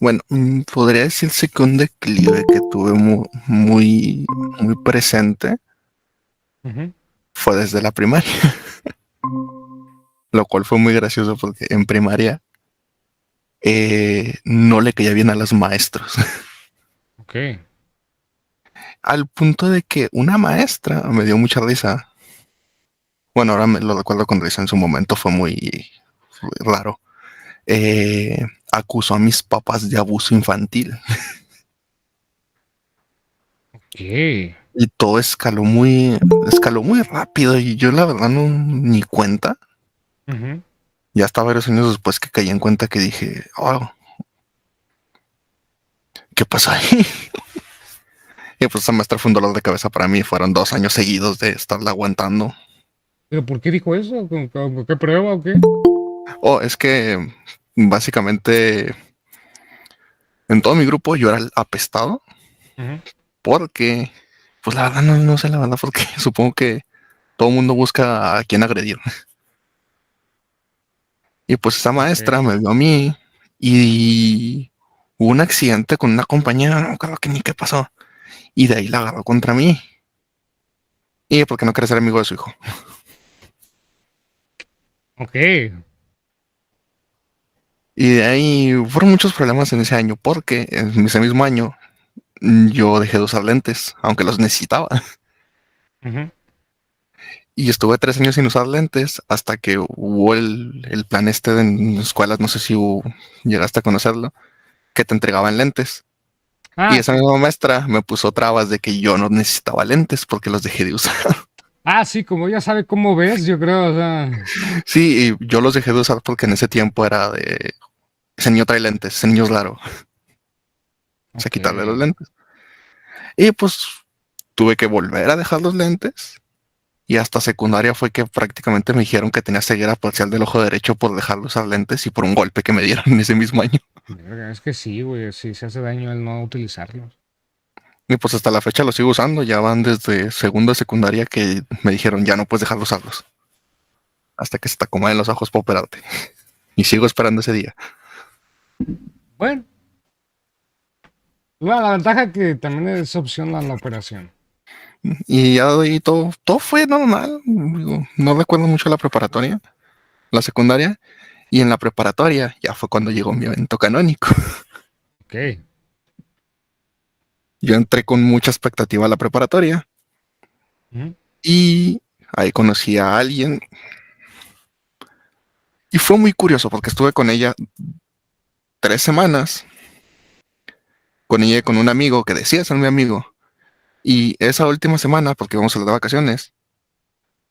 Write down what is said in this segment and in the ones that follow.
Bueno, podría decirse que un declive que tuve muy presente Ujú. fue desde la primaria, lo cual fue muy gracioso porque en primaria no le caía bien a los maestros, Ok. al punto de que una maestra me dio mucha risa. Bueno, ahora me lo recuerdo con risa, en su momento fue raro. Acusó a mis papás de abuso infantil ¿Qué? y todo escaló muy rápido y yo la verdad no ni cuenta. Ujú. Ya hasta varios años después que caí en cuenta que dije, oh, ¿qué pasó ahí? Y pues esa maestra fue un dolor de cabeza para mí. Fueron 2 años seguidos de estarla aguantando. ¿Pero por qué dijo eso? ¿Con qué prueba o qué? Oh, es que básicamente en todo mi grupo yo era el apestado Ujú. porque, pues la verdad no sé la verdad porque supongo que todo el mundo busca a quien agredir. Y pues esa maestra Ok. me vio a mí y hubo un accidente con una compañera, no creo que ni qué pasó. Y de ahí la agarró contra mí. Y porque no quería ser amigo de su hijo. Ok. Y de ahí fueron muchos problemas en ese año, porque en ese mismo año yo dejé de usar lentes, aunque los necesitaba. Ujú. Y estuve 3 años sin usar lentes hasta que hubo el plan este de en escuelas, no sé si llegaste a conocerlo, que te entregaban lentes. Y Ah, esa sí. misma maestra me puso trabas de que yo no necesitaba lentes porque los dejé de usar. Ah, sí, como ya sabe cómo ves, yo creo, o sea. Sí, y yo los dejé de usar porque en ese tiempo era de, ese niño trae lentes, ese niño es raro, o sea, Ok. quitarle los lentes. Y pues tuve que volver a dejar los lentes. Y hasta secundaria fue que prácticamente me dijeron que tenía ceguera parcial del ojo derecho por dejar de usar lentes y por un golpe que me dieron en ese mismo año. Verga, es que sí, güey, sí se hace daño el no utilizarlos. Y pues hasta la fecha los sigo usando. Ya van desde segundo de secundaria que me dijeron ya no puedes dejar de usarlos. Hasta que se te acomoden los ojos para operarte. Y sigo esperando ese día. Bueno, bueno, la ventaja es que también es opción a la operación. Y ya de ahí todo fue normal. Digo, no recuerdo mucho la preparatoria, la secundaria. Y en la preparatoria ya fue cuando llegó mi evento canónico. Ok. Yo entré con mucha expectativa a la preparatoria Ujú. y ahí conocí a alguien. Y fue muy curioso porque estuve con ella 3 semanas, con ella y con un amigo que decía ser mi amigo. Y esa última semana, porque vamos a las de vacaciones,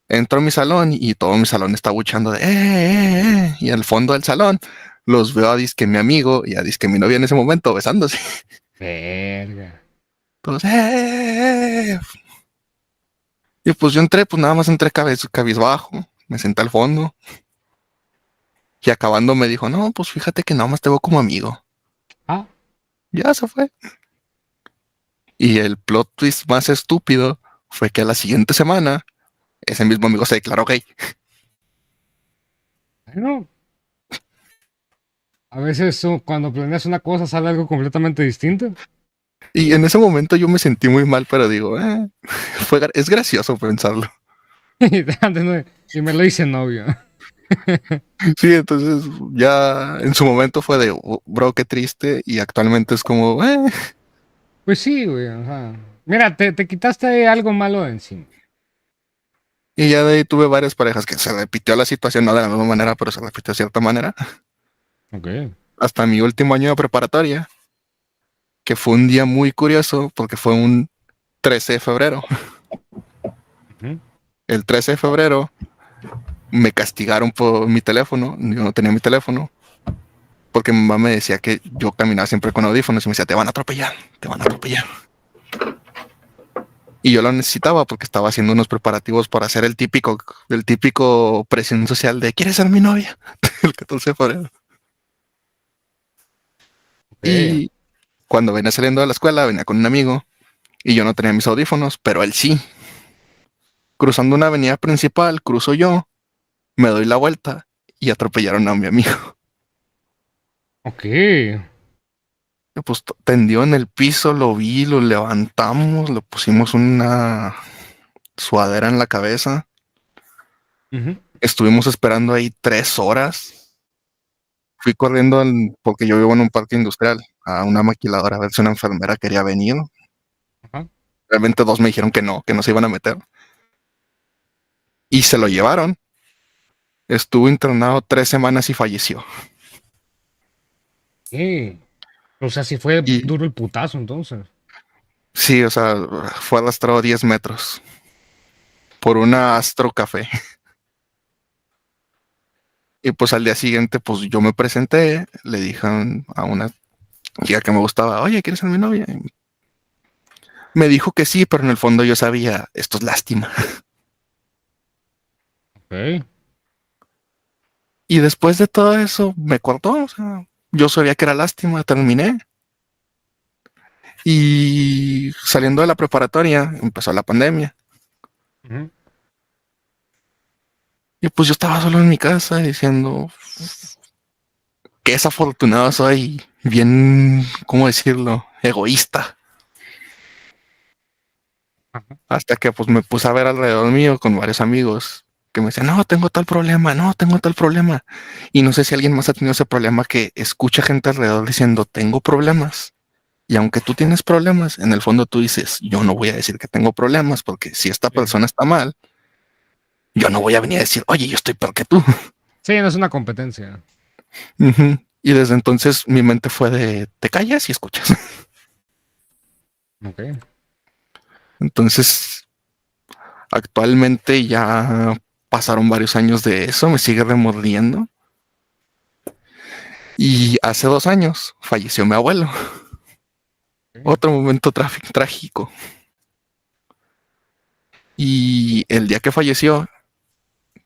entró a mi salón y todo mi salón está buchando de Y al fondo del salón los veo a disque mi amigo y a disque mi novia en ese momento besándose. Verga. Todos, Y pues yo entré, pues nada más entré cabizbajo, me senté al fondo y acabando me dijo, no, pues fíjate que nada más te veo como amigo. Ah, Ya se fue. Y el plot twist más estúpido fue que a la siguiente semana ese mismo amigo se declaró gay. bueno, a veces cuando planeas una cosa sale algo completamente distinto. Y en ese momento yo me sentí muy mal, pero digo, es gracioso pensarlo. Y y me lo hice novio. Sí, entonces ya en su momento fue de, "Oh, bro, qué triste", y actualmente es como, Pues sí, güey, o sea. Mira, te quitaste algo malo de encima. Y ya de ahí tuve varias parejas que se repitió la situación, no de la misma manera, pero se repitió de cierta manera. Ok. Hasta mi último año de preparatoria, que fue un día muy curioso porque fue un 13 de febrero. Ujú. El 13 de febrero me castigaron por mi teléfono, yo no tenía mi teléfono, porque mi mamá me decía que yo caminaba siempre con audífonos y me decía, te van a atropellar, te van a atropellar. Y yo lo necesitaba porque estaba haciendo unos preparativos para hacer el típico presión social de, ¿quieres ser mi novia? El 14 de febrero. Ok. Y cuando venía saliendo de la escuela, venía con un amigo y yo no tenía mis audífonos, pero él sí. Cruzando una avenida principal, cruzo yo, me doy la vuelta y atropellaron a mi amigo. Ok. Pues tendió en el piso, lo vi, lo levantamos, le pusimos una sudadera en la cabeza. Ujú. Estuvimos esperando ahí 3 horas. Fui corriendo porque yo vivo en un parque industrial a una maquiladora a ver si una enfermera quería venir. Ajá. Realmente dos me dijeron que no se iban a meter. Y se lo llevaron. Estuvo internado 3 semanas y falleció. Eh, O sea, si fue Y duro el putazo entonces. sí, o sea, fue arrastrado 10 metros por una Astro Café. Y pues al día siguiente, pues yo me presenté, le dije a una chica que me gustaba, oye, ¿quieres ser mi novia? Y me dijo que sí, pero en el fondo yo sabía, esto es lástima. Ok. Y después de todo eso, me cortó, o sea, yo sabía que era lástima, terminé. Y saliendo de la preparatoria, empezó la pandemia. Ujú. Y pues yo estaba solo en mi casa diciendo, qué desafortunado soy, bien, ¿cómo decirlo? Egoísta. Ajá. Hasta que pues me puse a ver alrededor mío con varios amigos que me decían, no, tengo tal problema, no, tengo tal problema. Y no sé si alguien más ha tenido ese problema que escucha gente alrededor diciendo, tengo problemas. Y aunque tú tienes problemas, en el fondo tú dices, yo no voy a decir que tengo problemas porque si esta Sí. persona está mal, yo no voy a venir a decir, oye, yo estoy peor que tú. Sí, no es una competencia. Ujú. Y desde entonces mi mente fue de, te callas y escuchas. Ok. Entonces, actualmente ya pasaron varios años de eso, me sigue remordiendo. Y hace 2 años falleció mi abuelo. Ok. Otro momento trágico. Y el día que falleció,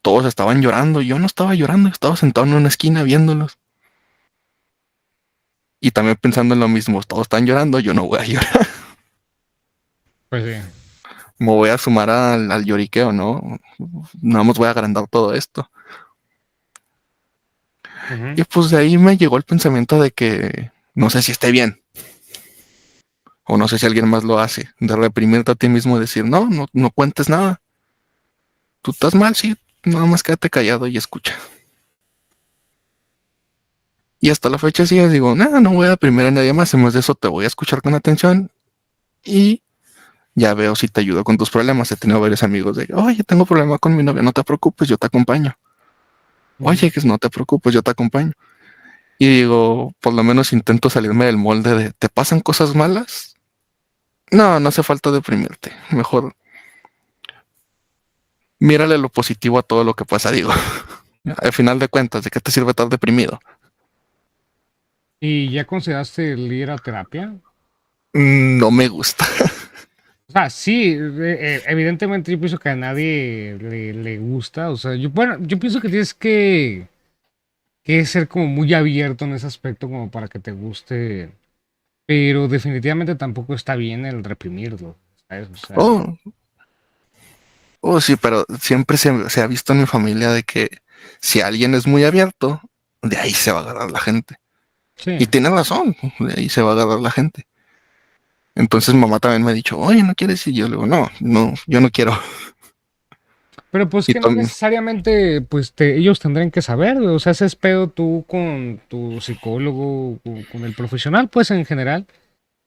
todos estaban llorando. Yo no estaba llorando, estaba sentado en una esquina viéndolos. Y también pensando en lo mismo, todos están llorando, yo no voy a llorar. Pues sí. Me voy a sumar al lloriqueo, ¿no? Nada más voy a agrandar todo esto. Ujú. Y pues de ahí me llegó el pensamiento de que no sé si esté bien. O no sé si alguien más lo hace. De reprimirte a ti mismo y decir, no, no, no cuentes nada. Tú estás mal, sí. Nada más quédate callado y escucha. Y hasta la fecha sí, digo, nada, no voy a deprimir a nadie más. En vez de eso, te voy a escuchar con atención y ya veo si te ayudo con tus problemas. He tenido varios amigos de, oye, tengo problema con mi novia, no te preocupes, yo te acompaño. Ujú. Oye, que no te preocupes, yo te acompaño. Y digo, por lo menos intento salirme del molde de, ¿te pasan cosas malas? No, no hace falta deprimirte. Mejor mírale lo positivo a todo lo que pasa, digo. Al final de cuentas, ¿de qué te sirve estar deprimido? ¿Y ya consideraste el ir a terapia? No me gusta. O sea, sí, evidentemente yo pienso que a nadie le gusta. O sea, yo, bueno, yo pienso que tienes que ser como muy abierto en ese aspecto como para que te guste. Pero definitivamente tampoco está bien el reprimirlo, ¿sabes? O sea, Oh, oh, sí, pero siempre se ha visto en mi familia de que si alguien es muy abierto, de ahí se va a agarrar la gente. sí. Y tiene razón, de ahí se va a agarrar la gente. Entonces mamá también me ha dicho, oye, ¿no quieres? Y yo le digo, no, no, yo no quiero. Pero pues Y que no también, necesariamente, pues ellos tendrán que saber, güey. O sea, ese es pedo tú con tu psicólogo, con el profesional, pues en general.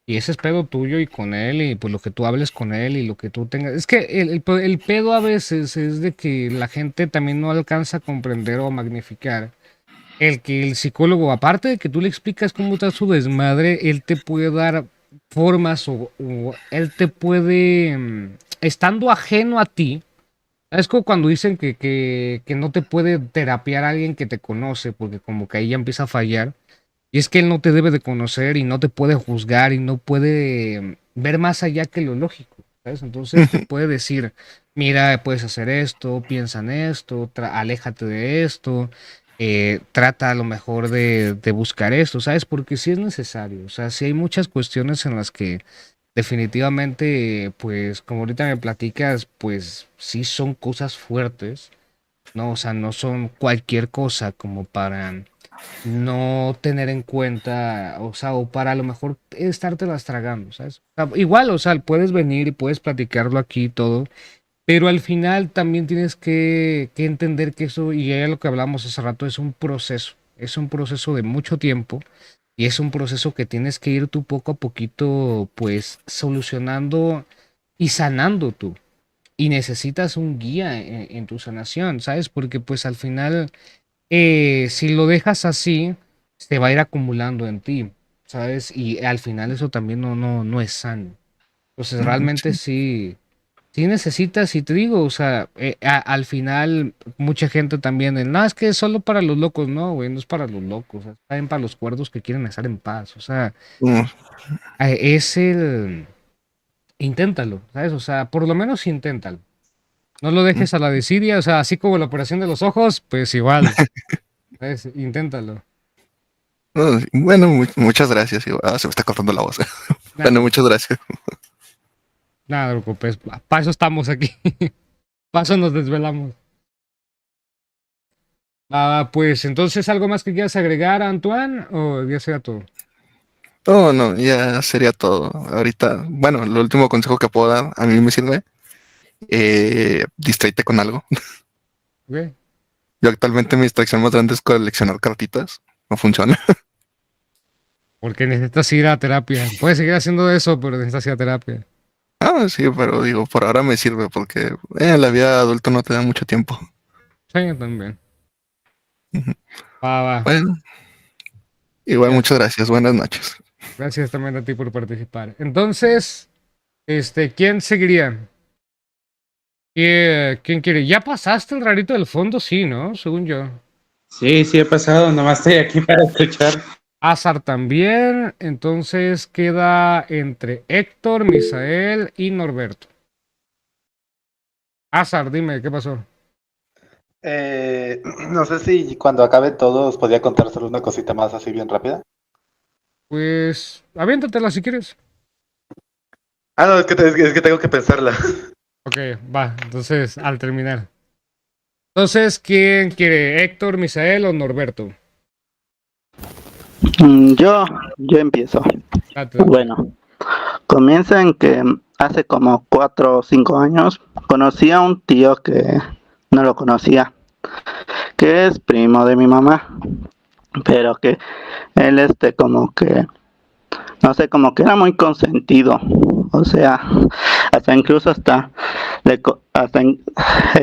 Y ese es pedo tuyo y con él, y pues lo que tú hables con él y lo que tú tengas. Es que el pedo a veces es de que la gente también no alcanza a comprender o a magnificar. El que el psicólogo, aparte de que tú le explicas cómo está su desmadre, él te puede dar formas o él te puede, estando ajeno a ti, es como cuando dicen que no te puede terapiar alguien que te conoce, porque como que ahí ya empieza a fallar. Y es que él no te debe de conocer y no te puede juzgar y no puede ver más allá que lo lógico, ¿sabes? Entonces te puede decir, mira, puedes hacer esto, piensa en esto, aléjate de esto, trata a lo mejor de buscar esto, ¿sabes? Porque sí es necesario, o sea, sí hay muchas cuestiones en las que definitivamente, pues como ahorita me platicas, pues sí son cosas fuertes, ¿no? O sea, no son cualquier cosa como para no tener en cuenta, o sea, o para a lo mejor estártelas tragando, ¿sabes? O sea, igual, o sea, puedes venir y puedes platicarlo aquí y todo, pero al final también tienes que entender que eso, y ya lo que hablamos hace rato, es un proceso de mucho tiempo y es un proceso que tienes que ir tú poco a poquito, pues, solucionando y sanando tú. Y necesitas un guía en tu sanación, ¿sabes? Porque pues al final si lo dejas así, se va a ir acumulando en ti, ¿sabes? Y al final eso también no es sano. Entonces, realmente Sí. sí, sí necesitas, y te digo, o sea, al final mucha gente también, no, es que es solo para los locos, no, güey, no es para los locos, es también para los cuerdos que quieren estar en paz, o sea, Mm, es inténtalo, ¿sabes? O sea, por lo menos inténtalo. No lo mm. dejes a la desidia, o sea, así como la operación de los ojos, pues igual, ¿sabes? Inténtalo. No, sí, bueno, muchas gracias. Se me está cortando la voz. Bueno, Nada. muchas gracias. Nada, no te preocupes. Para eso estamos aquí. Para eso nos desvelamos. Pues entonces, ¿algo más que quieras agregar, Antoine? ¿O ya sea todo? No, no, ya sería todo. Ahorita, bueno, el último consejo que puedo dar, a mí me sirve. Distráete con algo. ¿Ok? Yo actualmente mi distracción más grande es coleccionar cartitas. No funciona. Porque necesitas ir a terapia. Puedes seguir haciendo eso, pero necesitas ir a terapia. Ah, sí, pero digo, por ahora me sirve porque la vida adulta no te da mucho tiempo. Sí, yo también. Ujú. Va. Bueno, igual Ya. muchas gracias. Buenas noches. Gracias también a ti por participar. Entonces, ¿quién seguiría? ¿Quién quiere? ¿Ya pasaste el rarito del fondo? Sí, ¿no? Según yo. Sí, sí he pasado, nomás estoy aquí para escuchar. Azar también. Entonces queda entre Héctor, Misael y Norberto. Azar, dime, ¿qué pasó? No sé si cuando acabe todo os podía contar solo una cosita más así bien rápida. Pues, aviéntatela si quieres. Ah, no, es que tengo que pensarla. Ok, va. Entonces, al terminar. Entonces, ¿quién quiere? ¿Héctor, Misael o Norberto? Yo empiezo. Date. Bueno, comienza en que hace como 4 o 5 años conocí a un tío que no lo conocía, que es primo de mi mamá, pero que él como que, no sé, como que era muy consentido, o sea, hasta incluso hasta,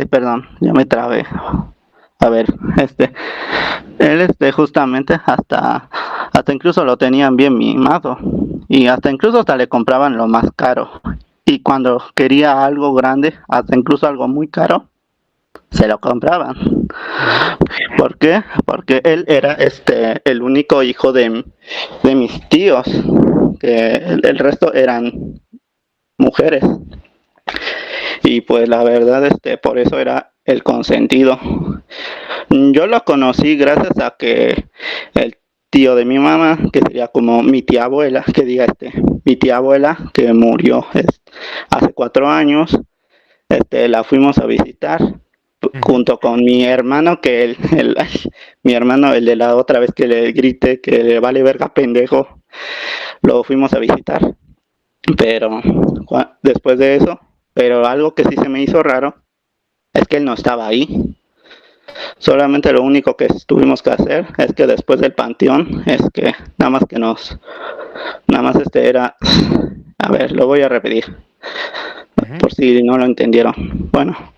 perdón, ya me trabé. A ver, él justamente hasta incluso lo tenían bien mimado y hasta incluso hasta le compraban lo más caro. Y cuando quería algo grande, hasta incluso algo muy caro, se lo compraban. Ujú. ¿Por qué? Porque él era el único hijo de mis tíos, que el resto eran mujeres. Y pues la verdad, por eso era el consentido. Yo lo conocí gracias a que el tío de mi mamá, que sería como mi tía abuela, que diga mi tía abuela que murió hace 4 años, la fuimos a visitar Ujú. junto con mi hermano, que mi hermano, el de la otra vez que le grité que le vale verga pendejo, lo fuimos a visitar. Pero después de eso, pero algo que sí se me hizo raro es que él no estaba ahí. Solamente lo único que tuvimos que hacer es que después del panteón, es que nada más era, a ver, lo voy a repetir, Ujú. por si no lo entendieron. Bueno,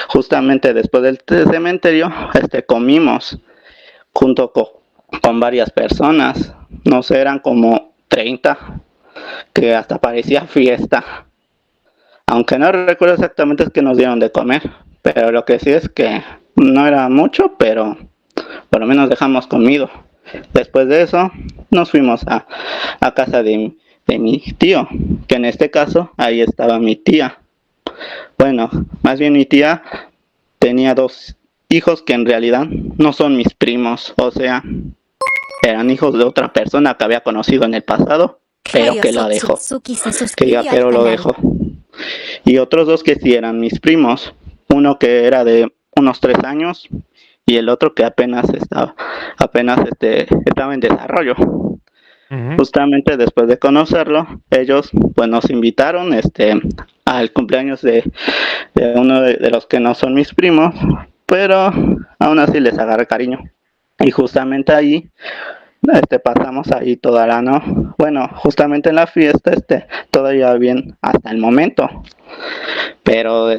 justamente después del cementerio, comimos junto con varias personas, no sé, eran como 30, que hasta parecía fiesta. Aunque no recuerdo exactamente es que nos dieron de comer, pero lo que sí es que no era mucho, pero por lo menos dejamos comido. Después de eso, nos fuimos a casa de mi tío, que en este caso ahí estaba mi tía. Bueno, más bien mi tía tenía 2 hijos que en realidad no son mis primos, o sea, eran hijos de otra persona que había conocido en el pasado, pero que lo dejó. Que diga, pero lo dejó. Y otros 2 que sí eran mis primos. Uno que era de unos 3 años y el otro que apenas estaba en desarrollo. Justamente después de conocerlo, ellos pues nos invitaron al cumpleaños de uno de los que no son mis primos, pero aún así les agarré cariño. Y justamente ahí pasamos ahí toda la noche. Bueno, justamente en la fiesta todo iba bien hasta el momento. Pero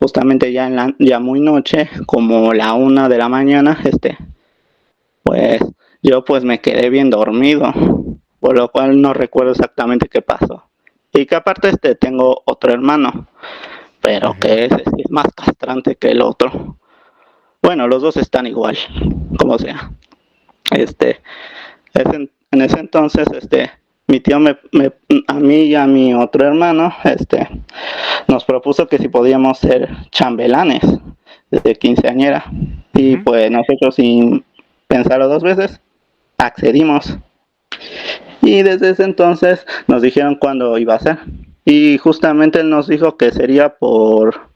justamente ya muy noche, como la 1 de la mañana, pues yo pues me quedé bien dormido, por lo cual no recuerdo exactamente qué pasó. Y que aparte tengo otro hermano, pero que es más castrante que el otro. Bueno, los dos están igual, como sea. En ese entonces, mi tío a mí y a mi otro hermano, nos propuso que si podíamos ser chambelanes de quinceañera. Y pues nosotros, sin pensarlo 2 veces, accedimos. Y desde ese entonces nos dijeron cuándo iba a ser. Y justamente él nos dijo que sería por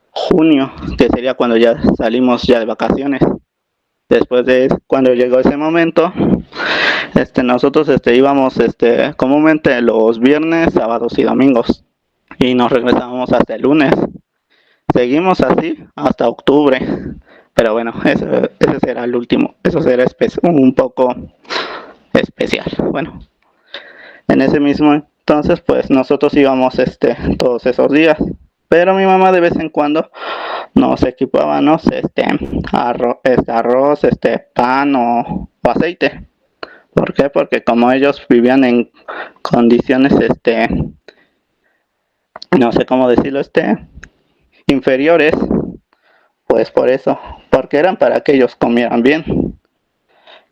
junio, que sería cuando ya salimos ya de vacaciones. Después de cuando llegó ese momento, nosotros íbamos comúnmente los viernes, sábados y domingos, y nos regresábamos hasta el lunes. Seguimos así hasta octubre, pero bueno, ese será el último. Eso será un poco especial. Bueno, en ese mismo entonces pues nosotros íbamos todos esos días, pero mi mamá de vez en cuando nos equipábamos arroz, pan o aceite. ¿Por qué? Porque como ellos vivían en condiciones no sé cómo decirlo, inferiores, pues por eso, porque eran para que ellos comieran bien.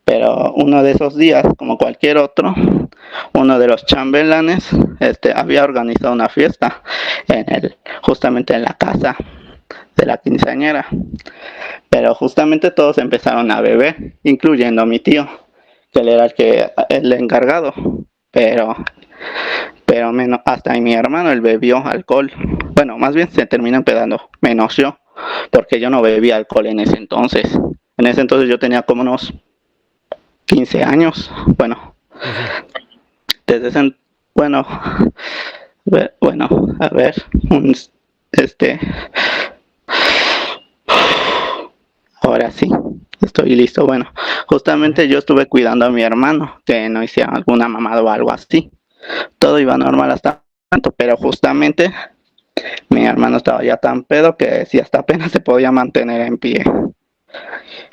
Pero uno de esos días, como cualquier otro, uno de los chambelanes había organizado una fiesta justamente en la casa de la quinceañera. Pero justamente todos empezaron a beber, incluyendo a mi tío, que él era el encargado. Pero menos, hasta mi hermano, él bebió alcohol. Bueno, más bien se terminó empedando, menos yo, porque yo no bebía alcohol en ese entonces. En ese entonces yo tenía como unos 15 años, bueno, desde ese, bueno, a ver, ahora sí, estoy listo. Bueno, justamente yo estuve cuidando a mi hermano, que no hiciera alguna mamada o algo así. Todo iba normal hasta tanto, pero justamente mi hermano estaba ya tan pedo que si hasta apenas se podía mantener en pie.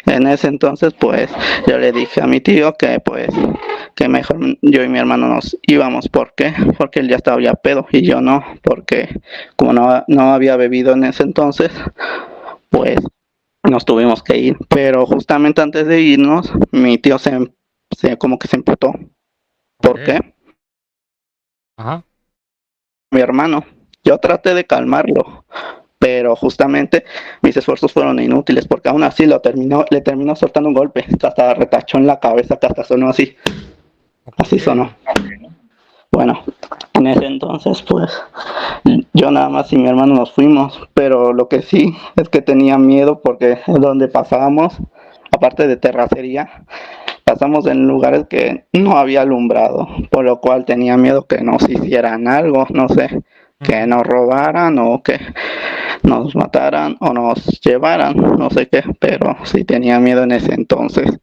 En ese entonces pues yo le dije a mi tío que pues que mejor yo y mi hermano nos íbamos. ¿Por qué? Porque él ya estaba ya pedo y yo no, porque como no había bebido en ese entonces, pues nos tuvimos que ir. Pero justamente antes de irnos, mi tío como que se emputó. ¿Por qué? Mi hermano, yo traté de calmarlo, pero justamente mis esfuerzos fueron inútiles, porque aún así le terminó soltando un golpe, que hasta retachó en la cabeza, que hasta sonó así. Así sonó. Bueno, en ese entonces pues yo nada más y mi hermano nos fuimos, pero lo que sí es que tenía miedo, porque donde pasábamos, aparte de terracería, pasamos en lugares que no había alumbrado, por lo cual tenía miedo que nos hicieran algo, no sé, que nos robaran o que nos mataran o nos llevaran, no sé qué, pero sí tenía miedo en ese entonces.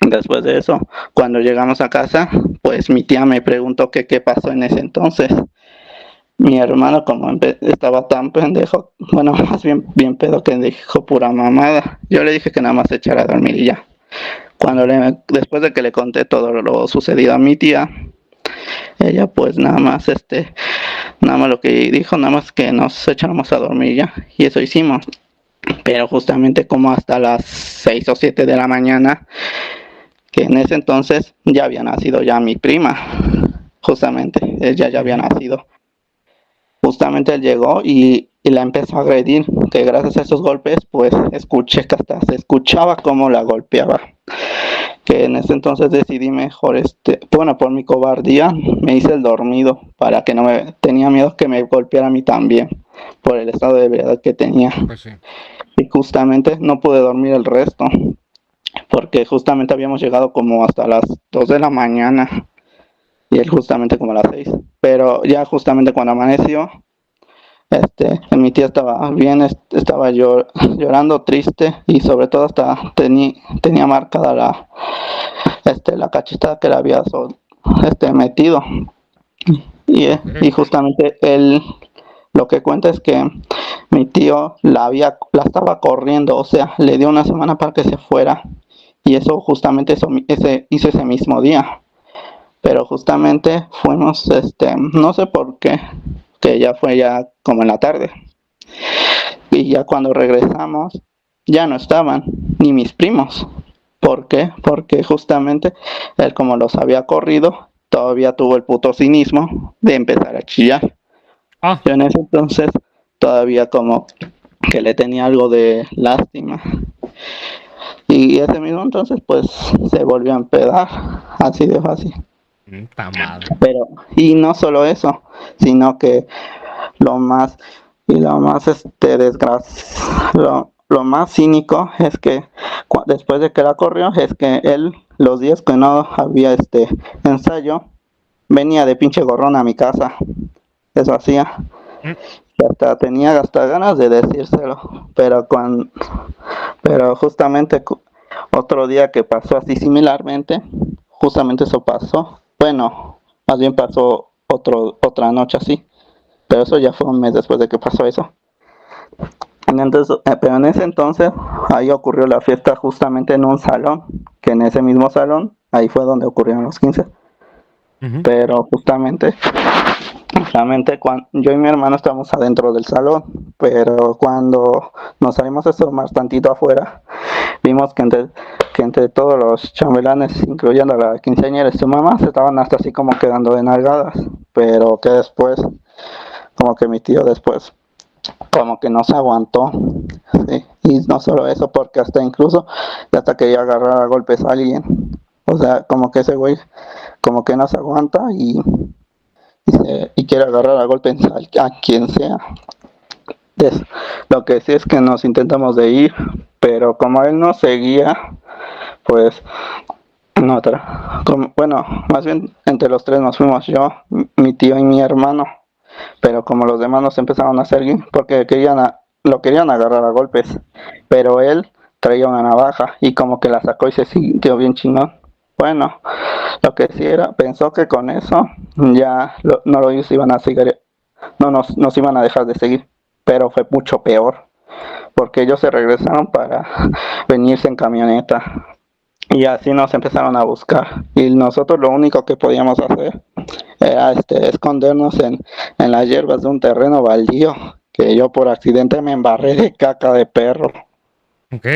Después de eso, cuando llegamos a casa, pues mi tía me preguntó qué pasó en ese entonces. Mi hermano, como estaba tan pendejo, bueno, más bien pedo, que dijo pura mamada. Yo le dije que nada más se echara a dormir y ya. Después de que le conté todo lo sucedido a mi tía, ella pues nada más lo que dijo, nada más que nos echáramos a dormir ya, y eso hicimos. Pero justamente como hasta las 6 o 7 de la mañana, que en ese entonces ya había nacido ya mi prima, justamente, ella ya había nacido. Justamente él llegó y la empezó a agredir, que gracias a esos golpes pues escuché que hasta se escuchaba cómo la golpeaba. Que en ese entonces decidí mejor, por mi cobardía me hice el dormido, para que tenía miedo que me golpeara a mí también, por el estado de ebriedad que tenía. Pues sí. y justamente no pude dormir el resto, porque justamente habíamos llegado como hasta las 2 de la mañana y él justamente como a las 6. Pero ya justamente cuando amaneció, mi tía estaba bien, estaba llorando triste y sobre todo hasta tenía marcada la cachetada que le había metido. Y justamente él lo que cuenta es que mi tío la estaba corriendo, o sea, le dio una semana para que se fuera. Y eso justamente hizo ese mismo día. Pero justamente fuimos, no sé por qué, que ya fue ya como en la tarde. Y ya cuando regresamos, ya no estaban, ni mis primos. ¿Por qué? Porque justamente él como los había corrido, todavía tuvo el puto cinismo de empezar a chillar. Ah, Yo en ese entonces todavía como que le tenía algo de lástima. Y ese mismo entonces pues se volvió a empedar, así de fácil. puta madre. Pero, y no solo eso, sino que lo más lo más cínico es que después de que la corrió, es que él, los días que no había ensayo, venía de pinche gorrón a mi casa. Eso hacía. Y hasta tenía hasta ganas de decírselo, pero justamente otro día que pasó así similarmente, justamente eso pasó. Bueno, más bien pasó otra noche así, pero eso ya fue un mes después de que pasó eso. Entonces, pero en ese entonces, ahí ocurrió la fiesta justamente en un salón, que en ese mismo salón, ahí fue donde ocurrieron los 15. Pero justamente cuando yo y mi hermano estábamos adentro del salón, pero cuando nos salimos a asomar tantito afuera, vimos que entre todos los chambelanes, incluyendo a la quinceañera y su mamá, se estaban hasta así como quedando de nalgadas, pero que después, como que mi tío después, como que no se aguantó, ¿sí? Y no solo eso, porque incluso hasta quería agarrar a golpes a alguien, o sea, como que ese güey, como que no se aguanta y quiere agarrar a golpes a quien sea. Lo que sí es que nos intentamos de ir, pero como él no seguía, pues bueno, más bien entre los tres nos fuimos yo, mi tío y mi hermano, pero como los demás nos empezaron a seguir porque lo querían agarrar a golpes, pero él traía una navaja y como que la sacó y se sintió bien chingón. Bueno, lo que sí pensó que con eso ya no los iban a seguir, no nos iban a dejar de seguir, pero fue mucho peor, porque ellos se regresaron para venirse en camioneta y así nos empezaron a buscar y nosotros lo único que podíamos hacer era escondernos en las hierbas de un terreno baldío que yo por accidente me embarré de caca de perro. Ok.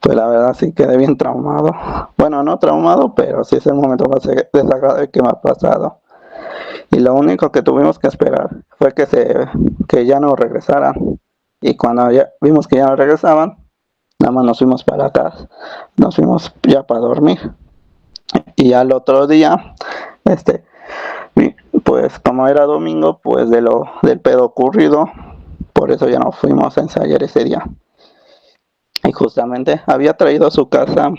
Pues la verdad sí quedé bien traumado. Bueno, no traumado, pero sí es el momento más desagradable que me ha pasado. Y lo único que tuvimos que esperar fue que ya no regresaran. Y cuando ya vimos que ya no regresaban, nada más nos fuimos para acá. Nos fuimos ya para dormir. Y al otro día, pues como era domingo, pues del pedo ocurrido, por eso ya no fuimos a ensayar ese día. Y justamente había traído a su casa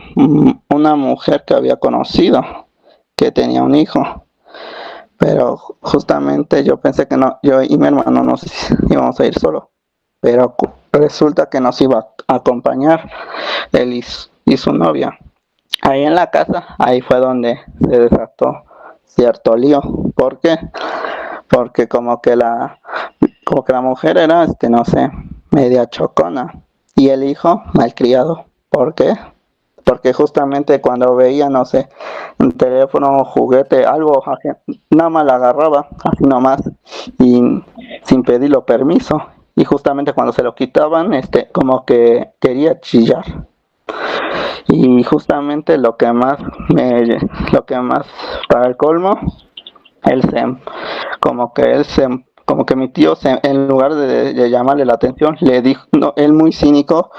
una mujer que había conocido, que tenía un hijo. Pero justamente yo pensé que no, yo y mi hermano nos íbamos a ir solo. Pero resulta que nos iba a acompañar él y su novia. Ahí en la casa, ahí fue donde se desató cierto lío. ¿Por qué? Porque como que la mujer era, no sé, media chocona. Y el hijo, malcriado. ¿Por qué? Porque justamente cuando veía, no sé, un teléfono, juguete, algo, nada más la agarraba, así nomás, y sin pedirlo permiso. Y justamente cuando se lo quitaban, como que quería chillar. Y justamente lo que más, para el colmo, como que mi tío, en lugar de llamarle la atención, le dijo, no, él muy cínico,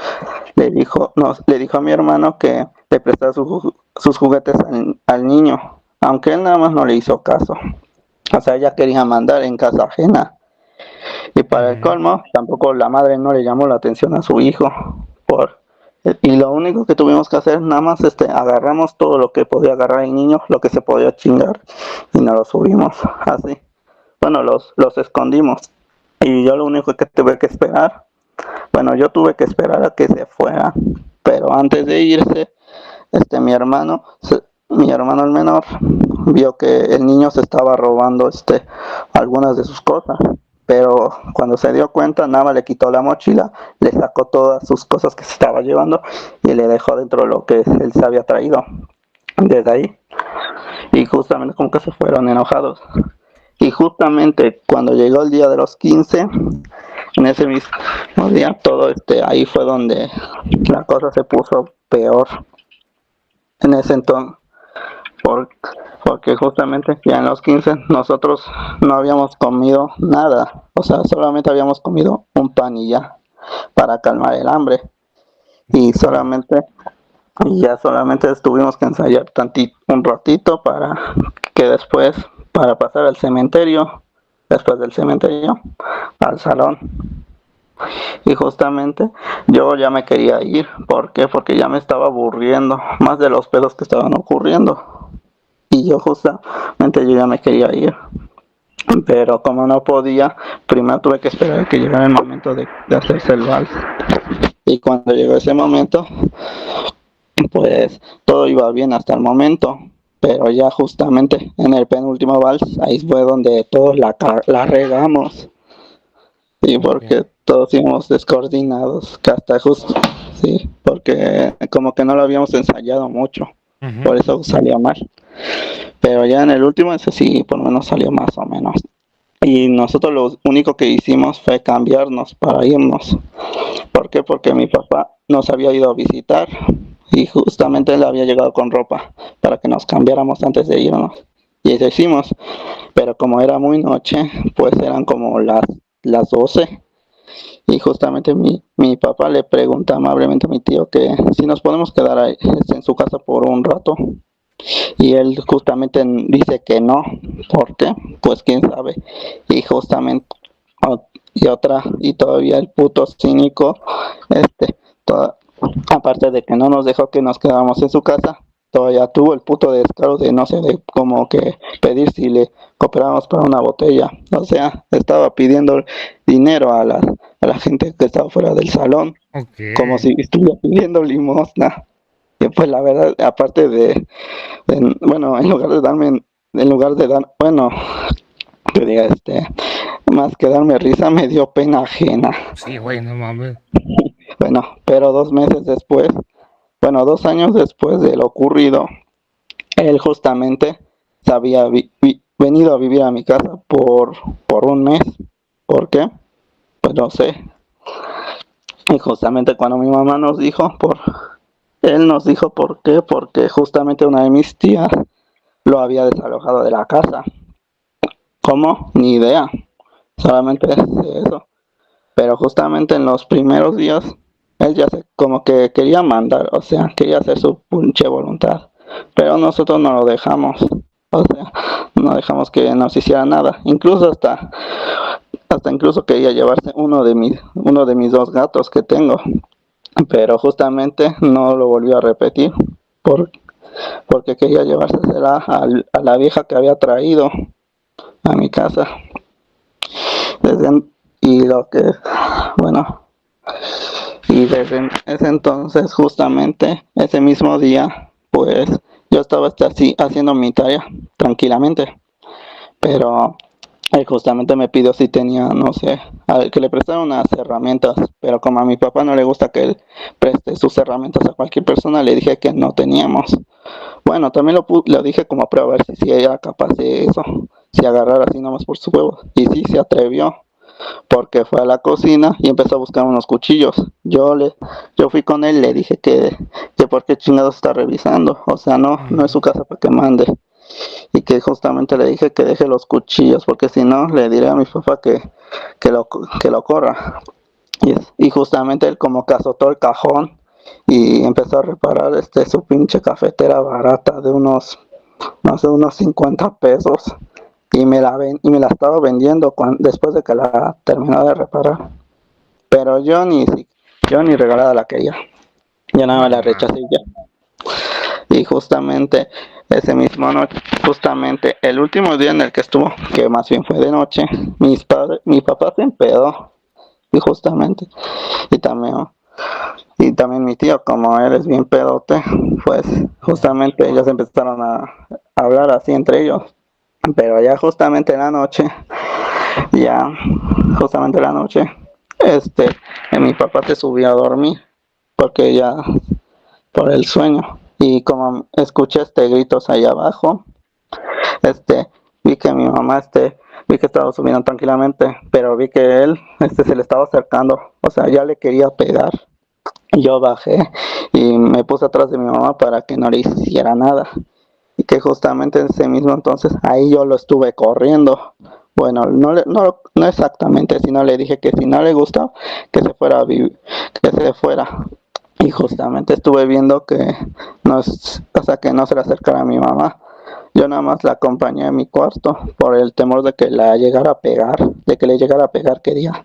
le dijo a mi hermano que le prestara sus juguetes al niño, aunque él nada más no le hizo caso. O sea, ella quería mandar en casa ajena. Y para el colmo, tampoco la madre no le llamó la atención a su hijo. Y lo único que tuvimos que hacer, nada más agarramos todo lo que podía agarrar el niño, lo que se podía chingar, y nos lo subimos, así. Bueno, los escondimos. Y yo lo único que tuve que esperar, bueno, yo tuve que esperar a que se fuera. Pero antes de irse, mi hermano el menor, vio que el niño se estaba robando algunas de sus cosas. Pero cuando se dio cuenta, nada más le quitó la mochila, le sacó todas sus cosas que se estaba llevando y le dejó dentro lo que él se había traído desde ahí. Y justamente como que se fueron enojados. Y justamente cuando llegó el día de los 15, en ese mismo día, todo ahí fue donde la cosa se puso peor. En ese entonces, porque justamente ya en los 15 nosotros no habíamos comido nada, o sea, solamente habíamos comido un pan y ya, para calmar el hambre. Y ya solamente tuvimos que ensayar un ratito para que después, para pasar al cementerio, después del cementerio, al salón. Y justamente yo ya me quería ir. ¿Por qué? Porque ya me estaba aburriendo más de los pedos que estaban ocurriendo. Y yo ya me quería ir. Pero como no podía, primero tuve que esperar a que llegara el momento de hacerse el vals. Y cuando llegó ese momento, pues todo iba bien hasta el momento. Pero ya justamente en el penúltimo vals, ahí fue donde todos la regamos. Sí, porque todos íbamos descoordinados, que hasta justo, sí, porque como que no lo habíamos ensayado mucho, por eso salió mal. Pero ya en el último, ese sí, por lo menos salió más o menos. Y nosotros lo único que hicimos fue cambiarnos para irnos. ¿Por qué? Porque mi papá nos había ido a visitar y justamente él había llegado con ropa para que nos cambiáramos antes de irnos. Y eso hicimos, pero como era muy noche, pues eran como las 12 y justamente mi papá le pregunta amablemente a mi tío que si nos podemos quedar ahí, en su casa por un rato, y él justamente dice que no. ¿Por qué? Pues quién sabe. Y justamente y todavía el puto cínico aparte de que no nos dejó que nos quedáramos en su casa, todavía tuvo el puto descaro de no sé, de como que pedir si le cooperábamos para una botella. O sea, estaba pidiendo dinero a la gente que estaba fuera del salón, como si estuviera pidiendo limosna. Y pues la verdad, aparte bueno, en lugar de dar, bueno, que diga más que darme risa, me dio pena ajena. Sí, güey, no mames. Bueno, pero 2 años después de lo ocurrido, él justamente se había venido a vivir a mi casa por un mes. ¿Por qué? Pues no sé. Y justamente cuando mi mamá él nos dijo por qué, porque justamente una de mis tías lo había desalojado de la casa. ¿Cómo? Ni idea. Solamente eso. Pero justamente en los primeros días, él ya como que quería mandar, o sea, quería hacer su pinche voluntad. Pero nosotros no lo dejamos. O sea, no dejamos que nos hiciera nada. Incluso hasta incluso quería llevarse uno de mis 2 gatos que tengo. Pero justamente no lo volvió a repetir. Porque quería llevársela a la vieja que había traído a mi casa. Y desde ese entonces, justamente ese mismo día, pues yo estaba así haciendo mi tarea tranquilamente, pero él justamente me pidió si tenía, no sé, que le prestara unas herramientas, pero como a mi papá no le gusta que él preste sus herramientas a cualquier persona, le dije que no teníamos. Bueno, también lo dije como a prueba, a ver si ella era capaz de eso, si agarrar así nomás por sus huevos, y sí se atrevió. Porque fue a la cocina y empezó a buscar unos cuchillos. Yo fui con él, le dije que por qué chingados está revisando. O sea, no es su casa para que mande. Y que justamente le dije que deje los cuchillos, porque si no, le diré a mi papá que lo corra. Y justamente él como que azotó el cajón y empezó a reparar su pinche cafetera barata de unos 50 pesos. y me la estaba vendiendo después de que la terminó de reparar. Pero yo ni regalada la quería. Yo nada más la rechacé ya. Y justamente ese mismo noche, justamente el último día en el que estuvo, que más bien fue de noche, mi papá se empedó. Y justamente, y también, y también mi tío, como él es bien pedote, pues justamente ellos empezaron a hablar así entre ellos. Pero ya justamente en la noche, ya justamente en la noche, mi papá se subió a dormir, porque ya por el sueño. Y como escuché gritos ahí abajo, vi que mi mamá, vi que estaba subiendo tranquilamente, pero vi que él, se le estaba acercando, o sea, ya le quería pegar. Yo bajé y me puse atrás de mi mamá para que no le hiciera nada. Y que justamente en ese mismo entonces, ahí yo lo estuve corriendo. Bueno, no exactamente, sino le dije que si no le gustaba, que se fuera a vivir, que se fuera. Y justamente estuve viendo que que no se le acercara a mi mamá. Yo nada más la acompañé a mi cuarto por el temor de que la llegara a pegar, de que le llegara a pegar quería.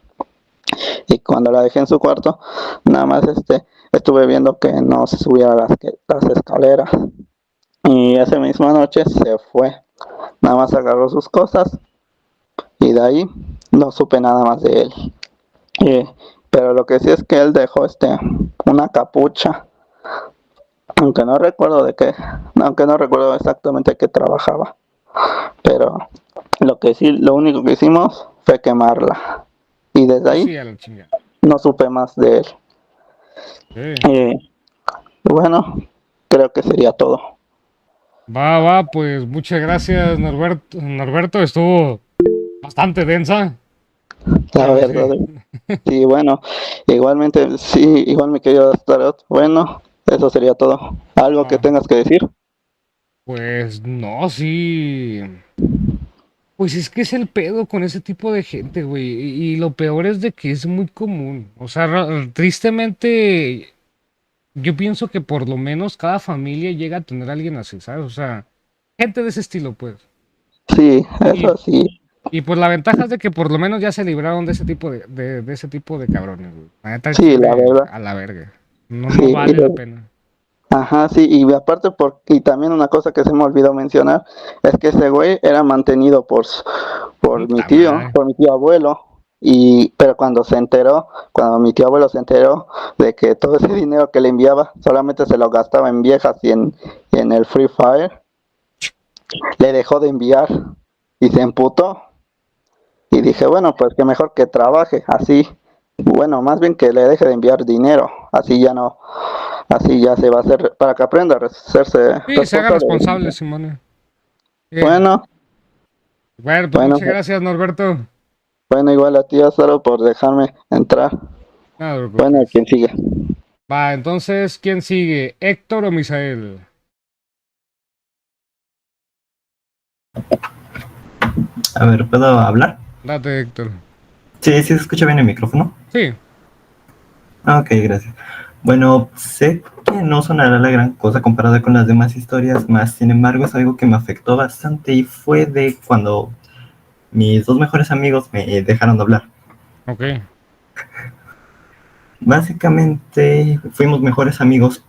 Y cuando la dejé en su cuarto, nada más estuve viendo que no se subiera las escaleras. Y esa misma noche se fue. Nada más agarró sus cosas y de ahí no supe nada más de él. Pero lo que sí es que él dejó una capucha, aunque no recuerdo aunque no recuerdo exactamente qué trabajaba. Pero lo único que hicimos fue quemarla. Y desde ahí Sí, a la chingada. no supe más de él. Sí. Bueno, creo que sería todo. Va, pues muchas gracias, Norberto. Norberto, estuvo bastante densa. La Pero verdad. sí. Sí, bueno, igualmente, sí, igual mi querido Starot. Bueno, eso sería todo. ¿Algo que Ah, tengas que decir? pues no, sí. Pues es que es el pedo con ese tipo de gente, güey. Y lo peor es de que es muy común. O sea, tristemente, yo pienso que por lo menos cada familia llega a tener a alguien así, ¿sabes? O sea, gente de ese estilo, pues. Sí, Y, eso sí. y pues la ventaja es de que por lo menos ya se libraron de ese tipo de ese tipo de cabrones, güey. La neta, el Sí, la chile verdad. a la verga. No, no Sí, vale la pena. ajá, sí, y aparte y también una cosa que se me olvidó mencionar es que ese güey era mantenido Puta madre. por mi tío abuelo, pero cuando mi tío abuelo se enteró de que todo ese dinero que le enviaba solamente se lo gastaba en viejas y en el Free Fire, le dejó de enviar y se emputó. Y dije, bueno, pues que mejor que trabaje, así, bueno, más bien que le deje de enviar dinero, así ya se va a hacer, para que aprenda a hacerse Sí, se haga responsable. responsable, Simone. Bueno, Bueno, pues bueno, muchas gracias, Norberto. bueno, igual a ti, Azaro, por dejarme entrar. No te Bueno, preocupes. ¿quién sigue? Va, entonces, ¿quién sigue? ¿Héctor o Misael? A ver, ¿puedo hablar? Date, Héctor. Sí, sí se escucha bien el micrófono. Sí. Ok, gracias. Bueno, sé que no sonará la gran cosa comparada con las demás historias, más sin embargo es algo que me afectó bastante y fue de cuando mis dos mejores amigos me dejaron de hablar. Ok. Básicamente fuimos mejores amigos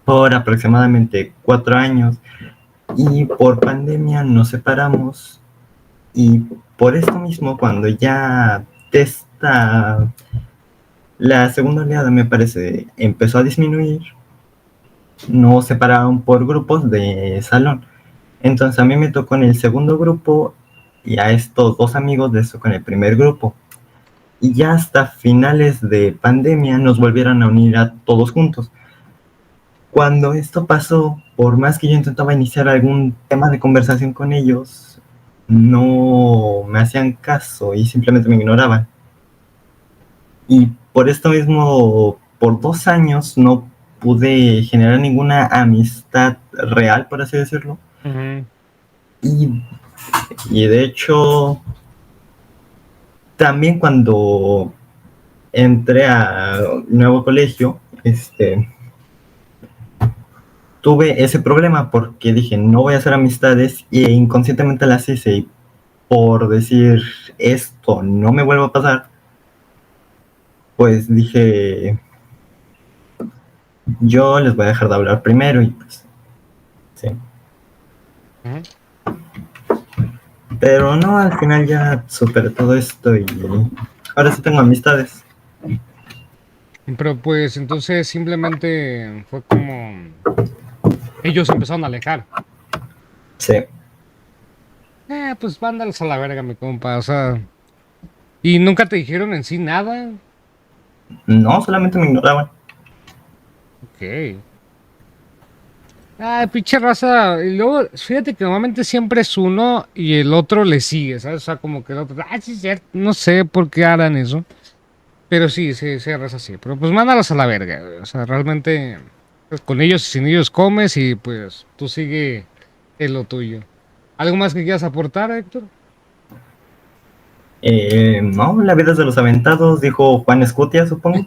por aproximadamente 4 años y por pandemia nos separamos y por esto mismo cuando ya la segunda oleada me parece empezó a disminuir, nos separaron por grupos de salón. Entonces a mí me tocó en el segundo grupo y a estos dos amigos les tocó en el primer grupo. Y ya hasta finales de pandemia nos volvieron a unir a todos juntos. Cuando esto pasó, por más que yo intentaba iniciar algún tema de conversación con ellos, no me hacían caso y simplemente me ignoraban. Y por esto mismo, por 2 años no pude generar ninguna amistad real, por así decirlo. Ujú. Y de hecho, también cuando entré a nuevo colegio, tuve ese problema porque dije, no voy a hacer amistades y inconscientemente las hice. Y por decir esto no me vuelva a pasar, pues dije, yo les voy a dejar de hablar primero y pues, sí. Ujú. Pero no, al final ya superé todo esto y ahora sí tengo amistades. Pero pues entonces simplemente fue como ellos se empezaron a alejar. Sí. Pues mándalos a la verga, mi compa, o sea. ¿Y nunca te dijeron en sí nada? No, solamente me ignoraban. Ok. Pinche raza. Y luego, fíjate que normalmente siempre es uno y el otro le sigue, ¿sabes? O sea, como que el otro, sí, es cierto. No sé por qué harán eso. Pero sí, raza así. Pero pues mándalos a la verga, güey. O sea, realmente pues, con ellos y sin ellos comes y pues tú sigue en lo tuyo. ¿Algo más que quieras aportar, Héctor? No, la vida es de los aventados, dijo Juan Escutia, supongo.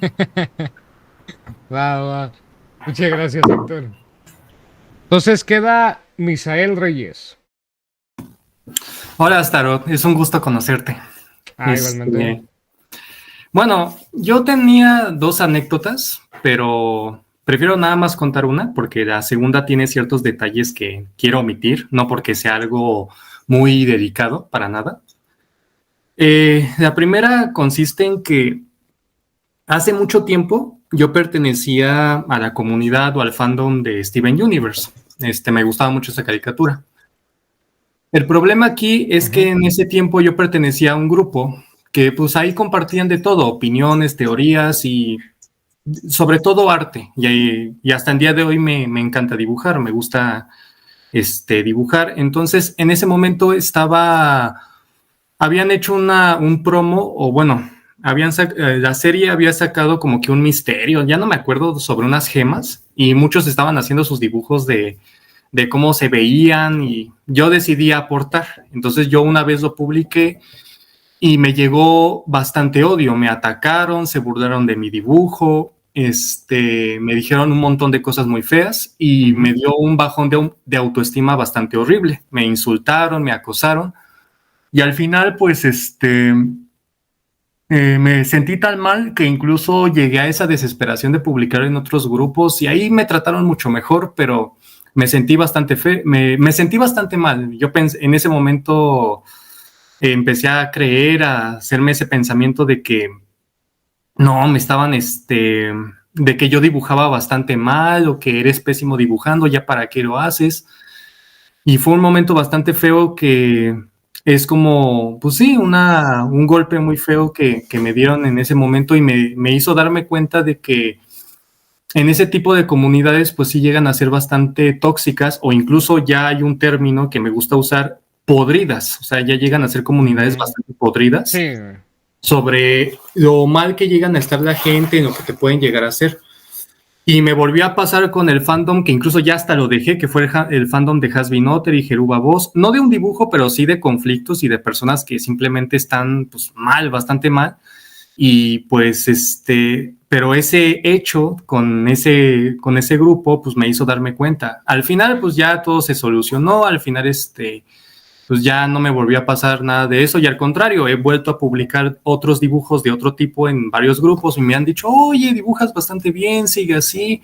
Va. Muchas gracias, Héctor. Entonces queda Misael Reyes. Hola, Starot, es un gusto conocerte. Igualmente. Bueno, yo tenía 2 anécdotas, pero prefiero nada más contar una porque la segunda tiene ciertos detalles que quiero omitir, no porque sea algo muy delicado, para nada. La primera consiste en que hace mucho tiempo yo pertenecía a la comunidad o al fandom de Steven Universe. Me gustaba mucho esa caricatura. El problema aquí es que en ese tiempo yo pertenecía a un grupo que pues ahí compartían de todo, opiniones, teorías y sobre todo arte. Y hasta el día de hoy me encanta dibujar, me gusta dibujar. Entonces en ese momento habían hecho un promo o bueno, la serie había sacado como que un misterio, ya no me acuerdo, sobre unas gemas y muchos estaban haciendo sus dibujos de cómo se veían y yo decidí aportar. Entonces yo una vez lo publiqué y me llegó bastante odio, me atacaron, se burlaron de mi dibujo, me dijeron un montón de cosas muy feas y me dio un bajón de autoestima bastante horrible. Me insultaron, me acosaron y al final pues me sentí tan mal que incluso llegué a esa desesperación de publicar en otros grupos y ahí me trataron mucho mejor, pero me sentí bastante me sentí bastante mal. Yo pensé, en ese momento empecé a creer, a hacerme ese pensamiento de que no, me estaban, de que yo dibujaba bastante mal o que eres pésimo dibujando, ya para qué lo haces. Y fue un momento bastante feo que es como, pues sí, un golpe muy feo que me dieron en ese momento y me hizo darme cuenta de que en ese tipo de comunidades pues sí llegan a ser bastante tóxicas o incluso ya hay un término que me gusta usar, podridas, o sea, ya llegan a ser comunidades bastante podridas Sí. sobre lo mal que llegan a estar la gente, en lo que te pueden llegar a hacer. Y me volvió a pasar con el fandom, que incluso ya hasta lo dejé, que fue el fandom de Hasbin Otter y Geruba Voz, no de un dibujo, pero sí de conflictos y de personas que simplemente están pues mal, bastante mal. Y pues pero ese hecho con ese grupo pues me hizo darme cuenta. Al final pues ya todo se solucionó, al final pues ya no me volvió a pasar nada de eso y al contrario, he vuelto a publicar otros dibujos de otro tipo en varios grupos y me han dicho, oye, dibujas bastante bien, sigue así.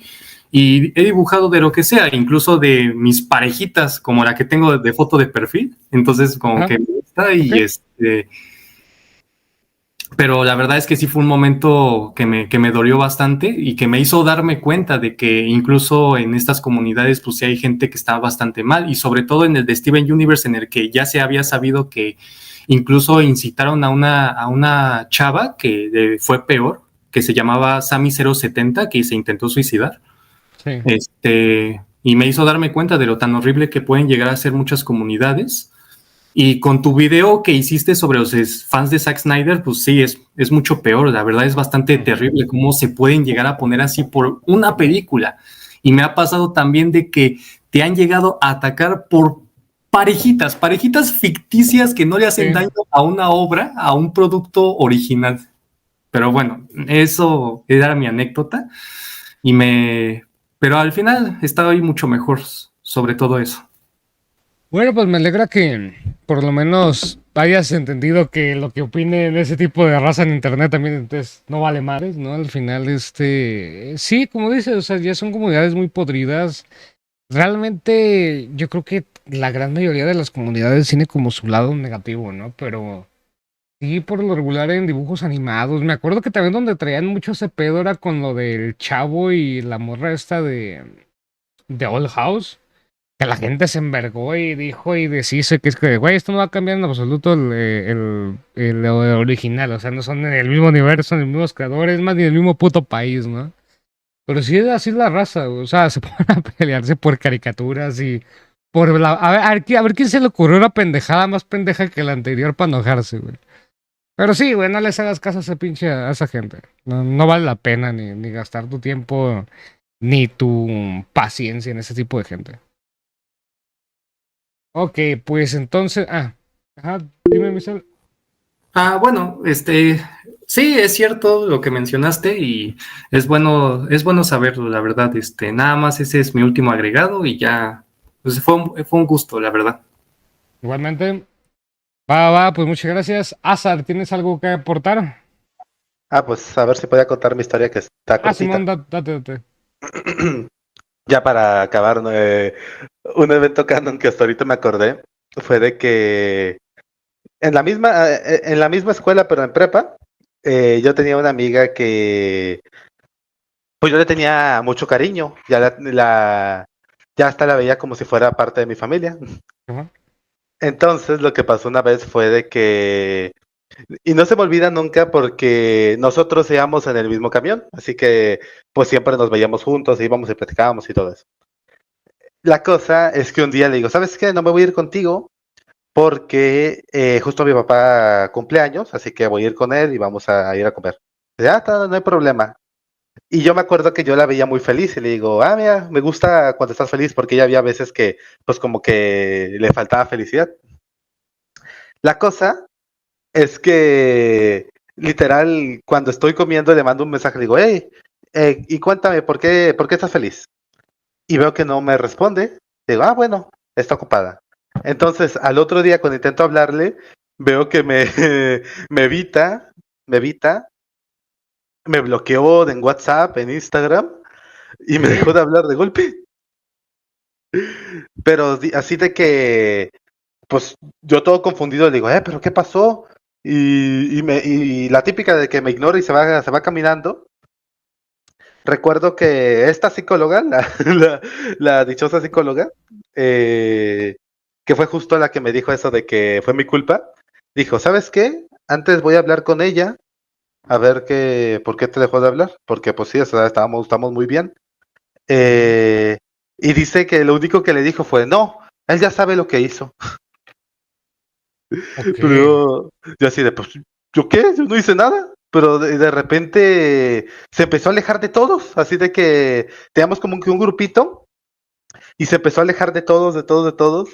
Y he dibujado de lo que sea, incluso de mis parejitas, como la que tengo de foto de perfil. Entonces como que me gusta y pero la verdad es que sí fue un momento que me dolió bastante y que me hizo darme cuenta de que incluso en estas comunidades pues sí hay gente que está bastante mal y sobre todo en el de Steven Universe en el que ya se había sabido que incluso incitaron a una chava que fue peor, que se llamaba Sammy070, que se intentó suicidar. Sí. Y me hizo darme cuenta de lo tan horrible que pueden llegar a ser muchas comunidades. Y con tu video que hiciste sobre los fans de Zack Snyder, pues sí, es mucho peor. La verdad es bastante terrible cómo se pueden llegar a poner así por una película. Y me ha pasado también de que te han llegado a atacar por parejitas ficticias que no le hacen daño a una obra, a un producto original. Pero bueno, eso era mi anécdota. Pero al final estaba ahí mucho mejor sobre todo eso. Bueno, pues me alegra que por lo menos hayas entendido que lo que opine de ese tipo de raza en internet también entonces no vale madres, ¿no? Al final, sí, como dices, o sea, ya son comunidades muy podridas. Realmente yo creo que la gran mayoría de las comunidades tiene como su lado negativo, ¿no? Pero sí, por lo regular en dibujos animados. Me acuerdo que también donde traían mucho ese pedo era con lo del chavo y la morra esta de Old House. Que la gente se envergó y dijo y deshizo que es que, güey, esto no va a cambiar en absoluto el original. O sea, no son en el mismo universo, ni los mismos creadores, más ni el mismo puto país, ¿no? Pero sí es así la raza, güey. O sea, se ponen a pelearse por caricaturas y por a ver quién se le ocurrió una pendejada más pendeja que la anterior para enojarse, güey. Pero sí, güey, no les hagas caso a ese pinche a esa gente. No, no vale la pena ni gastar tu tiempo ni tu paciencia en ese tipo de gente. Ok, pues entonces. Ajá, dime, Michelle. Bueno, sí, es cierto lo que mencionaste y es bueno saberlo, la verdad. Nada más ese es mi último agregado y ya, pues fue un gusto, la verdad. Igualmente. Va, pues muchas gracias. Azar, ¿tienes algo que aportar? Pues a ver si podía contar mi historia que está Simón, cortita. date. Ya para acabar, ¿no? Un evento canon que hasta ahorita me acordé fue de que en la misma escuela, pero en prepa, yo tenía una amiga que, pues yo le tenía mucho cariño, ya hasta la veía como si fuera parte de mi familia. Ajá. Entonces lo que pasó una vez fue de que, y no se me olvida nunca porque nosotros íbamos en el mismo camión, así que pues siempre nos veíamos juntos, íbamos y platicábamos y todo eso. La cosa es que un día le digo, ¿sabes qué? No me voy a ir contigo porque justo mi papá cumpleaños, así que voy a ir con él y vamos a ir a comer. Ya, no hay problema. Y yo me acuerdo que yo la veía muy feliz y le digo, mira, me gusta cuando estás feliz porque ya había veces que pues como que le faltaba felicidad. La cosa es que literal cuando estoy comiendo le mando un mensaje, le digo, hey, y cuéntame, ¿por qué estás feliz? Y veo que no me responde. Digo, bueno, está ocupada. Entonces, al otro día, cuando intento hablarle, veo que me evita, me evita, me bloqueó en WhatsApp, en Instagram, y me dejó de hablar de golpe. Pero así de que, pues, yo todo confundido le digo, pero ¿qué pasó? Y la típica de que me ignora y se va caminando. Recuerdo que esta psicóloga, la dichosa psicóloga, que fue justo la que me dijo eso de que fue mi culpa, dijo, ¿sabes qué? Antes voy a hablar con ella, a ver por qué te dejó de hablar, porque pues sí, o sea, estamos muy bien. Y dice que lo único que le dijo fue, no, él ya sabe lo que hizo. Ok. Pero yo así de, pues, ¿yo qué? Yo no hice nada. Pero de repente se empezó a alejar de todos, así de que teníamos como que un grupito y se empezó a alejar de todos, de todos, de todos,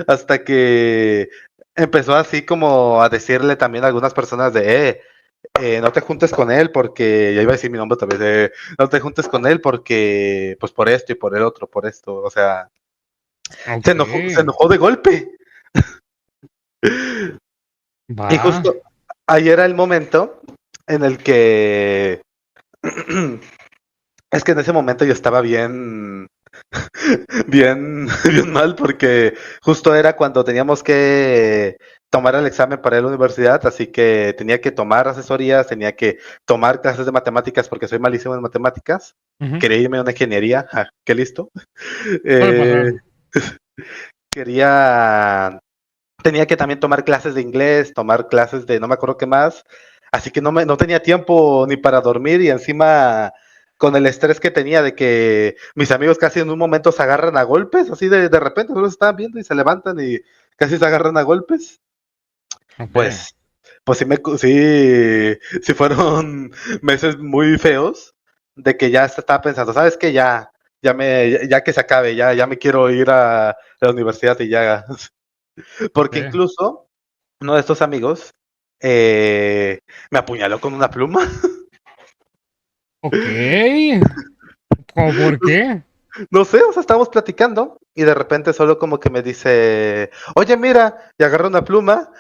hasta que empezó así como a decirle también a algunas personas de, no te juntes con él porque, ya iba a decir mi nombre otra vez, no te juntes con él porque, pues por esto y por el otro, por esto, o sea, se Ok. enojó de golpe. Y Va. justo ahí era el momento en el que es que en ese momento yo estaba bien, bien mal porque justo era cuando teníamos que tomar el examen para ir a la universidad, así que tenía que tomar asesorías, tenía que tomar clases de matemáticas porque soy malísimo en matemáticas. Ujú. Quería irme a una ingeniería, qué listo. Puede Eh, pasar. tenía que también tomar clases de inglés, tomar clases de no me acuerdo qué más, así que no tenía tiempo ni para dormir y encima con el estrés que tenía de que mis amigos casi en un momento se agarran a golpes, así de repente solo se estaban viendo y se levantan y casi se agarran a golpes, Ok. pues, pues sí fueron meses muy feos de que ya estaba pensando, ¿sabes qué? Ya que se acabe, ya me quiero ir a la universidad y ya, porque Ok. incluso uno de estos amigos me apuñaló con una pluma. Ok. ¿Cómo por qué? No sé, o sea, estábamos platicando y de repente solo como que me dice, oye, mira, y agarra una pluma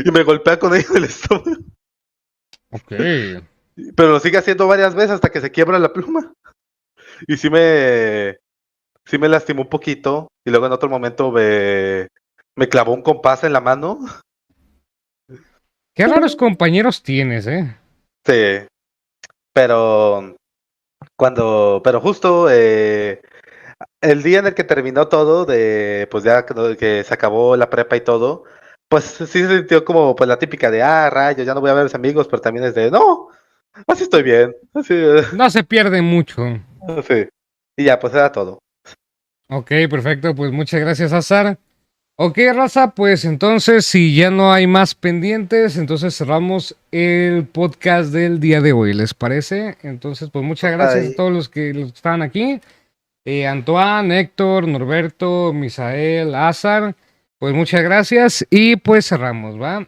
y me golpea con ella en el estómago. Ok. Pero lo sigue haciendo varias veces hasta que se quiebra la pluma. Y sí me lastimó un poquito. Y luego en otro momento me clavó un compás en la mano. Qué raros compañeros tienes, ¿eh? Sí, pero pero justo el día en el que terminó todo, pues ya que se acabó la prepa y todo, pues sí se sintió como pues la típica de, rayos, ya no voy a ver a mis amigos, pero también es de, no, así estoy bien, así, No se pierde mucho. sí. Y ya, pues era todo. Ok, perfecto. Pues muchas gracias, Azar. Ok, raza, pues entonces, si ya no hay más pendientes, entonces cerramos el podcast del día de hoy, ¿les parece? Entonces, pues muchas gracias a Ay, todos los que estaban aquí. Antoine, Héctor, Norberto, Misael, Azar, pues muchas gracias y pues cerramos, ¿va?